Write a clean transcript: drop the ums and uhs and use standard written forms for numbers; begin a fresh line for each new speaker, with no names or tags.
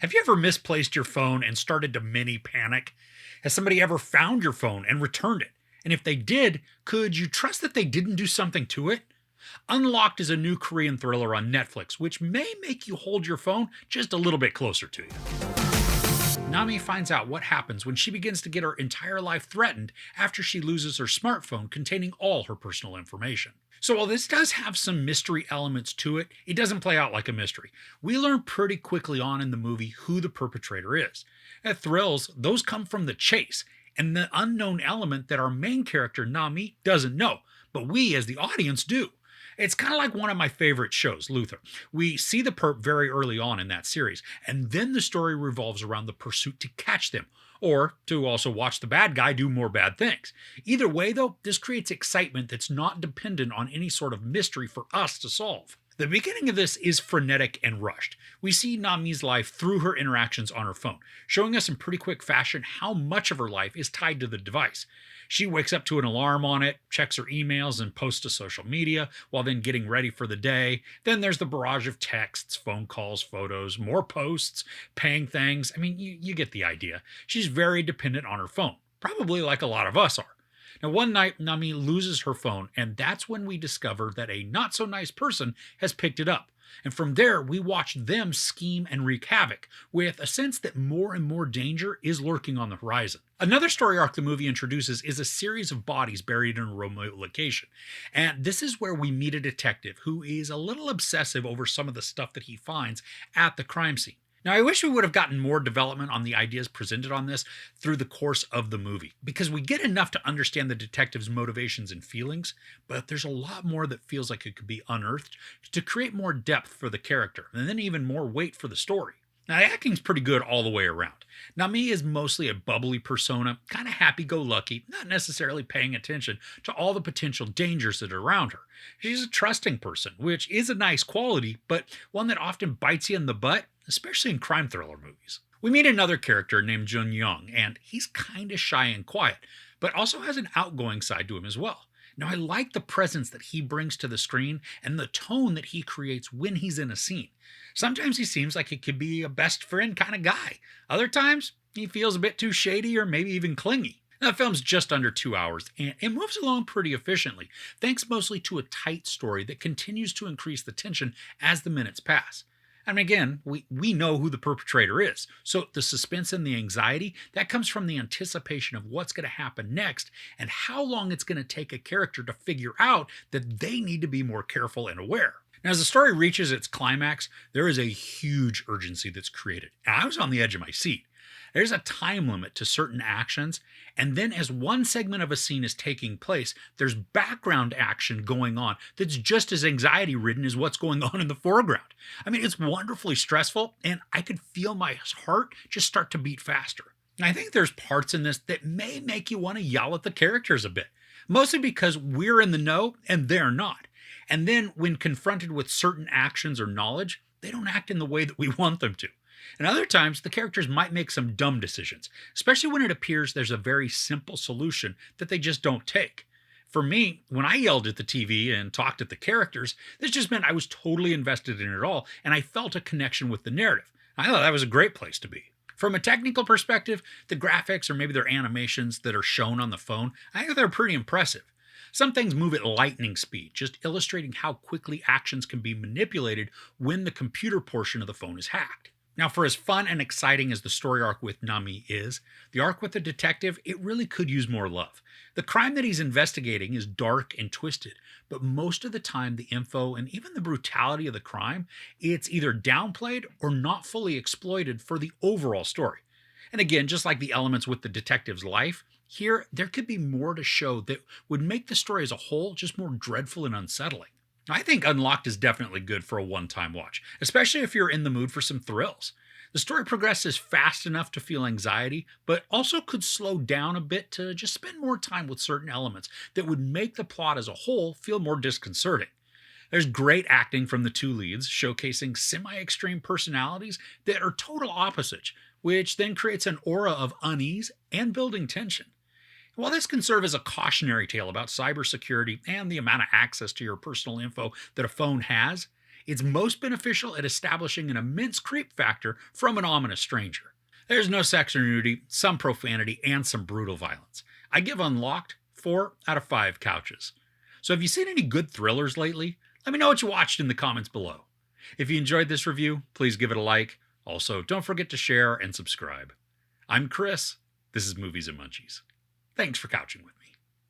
Have you ever misplaced your phone and started to mini panic? Has somebody ever found your phone and returned it? And if they did, could you trust that they didn't do something to it? Unlocked is a new Korean thriller on Netflix, which may make you hold your phone just a little bit closer to you. Nami finds out what happens when she begins to get her entire life threatened after she loses her smartphone containing all her personal information. So while this does have some mystery elements to it, it doesn't play out like a mystery. We learn pretty quickly on in the movie who the perpetrator is. At thrills, those come from the chase and the unknown element that our main character Nami doesn't know, but we as the audience do. It's kind of like one of my favorite shows, Luther. We see the perp very early on in that series, and then the story revolves around the pursuit to catch them, or to also watch the bad guy do more bad things. Either way, though, this creates excitement that's not dependent on any sort of mystery for us to solve. The beginning of this is frenetic and rushed. We see Nami's life through her interactions on her phone, showing us in pretty quick fashion how much of her life is tied to the device. She wakes up to an alarm on it, checks her emails, and posts to social media while then getting ready for the day. Then there's the barrage of texts, phone calls, photos, more posts, paying things. I mean, you get the idea. She's very dependent on her phone, probably like a lot of us are. Now, one night, Nami loses her phone, and that's when we discover that a not so nice person has picked it up. And from there, we watch them scheme and wreak havoc, with a sense that more and more danger is lurking on the horizon. Another story arc the movie introduces is a series of bodies buried in a remote location. And this is where we meet a detective who is a little obsessive over some of the stuff that he finds at the crime scene. Now, I wish we would have gotten more development on the ideas presented on this through the course of the movie, because we get enough to understand the detective's motivations and feelings, but there's a lot more that feels like it could be unearthed to create more depth for the character, and then even more weight for the story. Now, the acting's pretty good all the way around. Nami is mostly a bubbly persona, kind of happy-go-lucky, not necessarily paying attention to all the potential dangers that are around her. She's a trusting person, which is a nice quality, but one that often bites you in the butt, especially in crime thriller movies. We meet another character named Jun Young, and he's kind of shy and quiet, but also has an outgoing side to him as well. Now, I like the presence that he brings to the screen and the tone that he creates when he's in a scene. Sometimes he seems like he could be a best friend kind of guy. Other times, he feels a bit too shady or maybe even clingy. Now, the film's just under 2 hours, and it moves along pretty efficiently, thanks mostly to a tight story that continues to increase the tension as the minutes pass. And again, we know who the perpetrator is. So the suspense and the anxiety, that comes from the anticipation of what's going to happen next and how long it's going to take a character to figure out that they need to be more careful and aware. Now, as the story reaches its climax, there is a huge urgency that's created. And I was on the edge of my seat. There's a time limit to certain actions, and then as one segment of a scene is taking place, there's background action going on that's just as anxiety-ridden as what's going on in the foreground. I mean, it's wonderfully stressful, and I could feel my heart just start to beat faster. And I think there's parts in this that may make you want to yell at the characters a bit, mostly because we're in the know and they're not. And then when confronted with certain actions or knowledge, they don't act in the way that we want them to. And other times, the characters might make some dumb decisions, especially when it appears there's a very simple solution that they just don't take. For me, when I yelled at the TV and talked at the characters, this just meant I was totally invested in it all, and I felt a connection with the narrative. I thought that was a great place to be. From a technical perspective, the graphics or maybe their animations that are shown on the phone, I think they're pretty impressive. Some things move at lightning speed, just illustrating how quickly actions can be manipulated when the computer portion of the phone is hacked. Now, for as fun and exciting as the story arc with Nami is, the arc with the detective, it really could use more love. The crime that he's investigating is dark and twisted, but most of the time the info and even the brutality of the crime, it's either downplayed or not fully exploited for the overall story. And again, just like the elements with the detective's life, here there could be more to show that would make the story as a whole just more dreadful and unsettling. I think Unlocked is definitely good for a one-time watch, especially if you're in the mood for some thrills. The story progresses fast enough to feel anxiety, but also could slow down a bit to just spend more time with certain elements that would make the plot as a whole feel more disconcerting. There's great acting from the two leads, showcasing semi-extreme personalities that are total opposites, which then creates an aura of unease and building tension. While this can serve as a cautionary tale about cybersecurity and the amount of access to your personal info that a phone has, It's most beneficial at establishing an immense creep factor from an ominous stranger. There's no sex or nudity, some profanity, and some brutal violence. I give Unlocked 4 out of 5 couches. So have you seen any good thrillers lately? Let me know what you watched in the comments below. If you enjoyed this review, please give it a like. Also, don't forget to share and subscribe. I'm Chris. This is Movies and Munchies. Thanks for couching with me.